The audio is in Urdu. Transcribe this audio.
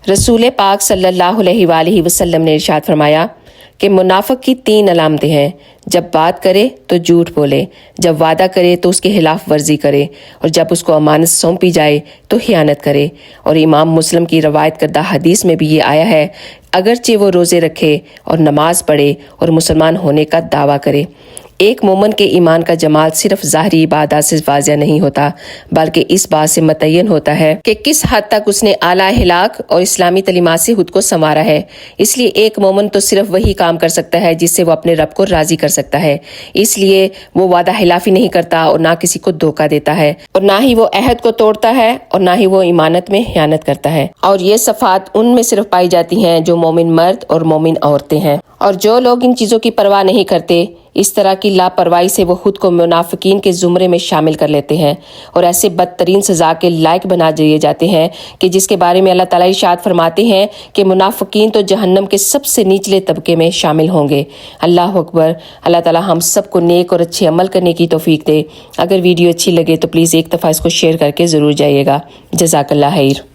رسول پاک صلی اللہ علیہ وآلہ وسلم نے ارشاد فرمایا کہ منافق کی 3 علامتیں ہیں: جب بات کرے تو جھوٹ بولے، جب وعدہ کرے تو اس کے خلاف ورزی کرے، اور جب اس کو امانت سونپی جائے تو خیانت کرے۔ اور امام مسلم کی روایت کردہ حدیث میں بھی یہ آیا ہے، اگرچہ وہ روزے رکھے اور نماز پڑھے اور مسلمان ہونے کا دعویٰ کرے۔ ایک مومن کے ایمان کا جمال صرف ظاہری عبادات سے واضح نہیں ہوتا، بلکہ اس بات سے متعین ہوتا ہے کہ کس حد تک اس نے اعلیٰ اخلاق اور اسلامی تعلیمات سے خود کو سنوارا ہے۔ اس لیے ایک مومن تو صرف وہی کام کر سکتا ہے جس سے وہ اپنے رب کو راضی کر سکتا ہے، اس لیے وہ وعدہ خلافی نہیں کرتا اور نہ کسی کو دھوکہ دیتا ہے، اور نہ ہی وہ عہد کو توڑتا ہے اور نہ ہی وہ امانت میں خیانت کرتا ہے۔ اور یہ صفات ان میں صرف پائی جاتی ہیں جو مومن مرد اور مومن عورتیں ہیں۔ اور جو لوگ ان چیزوں کی پرواہ نہیں کرتے، اس طرح کی لاپرواہی سے وہ خود کو منافقین کے زمرے میں شامل کر لیتے ہیں اور ایسے بدترین سزا کے لائق بنا دیے جاتے ہیں کہ جس کے بارے میں اللہ تعالیٰ ارشاد فرماتے ہیں کہ منافقین تو جہنم کے سب سے نچلے طبقے میں شامل ہوں گے۔ اللہ اکبر۔ اللہ تعالیٰ ہم سب کو نیک اور اچھے عمل کرنے کی توفیق دے۔ اگر ویڈیو اچھی لگے تو پلیز ایک دفعہ اس کو شیئر کر کے ضرور جائیے گا۔ جزاک اللہ خیر۔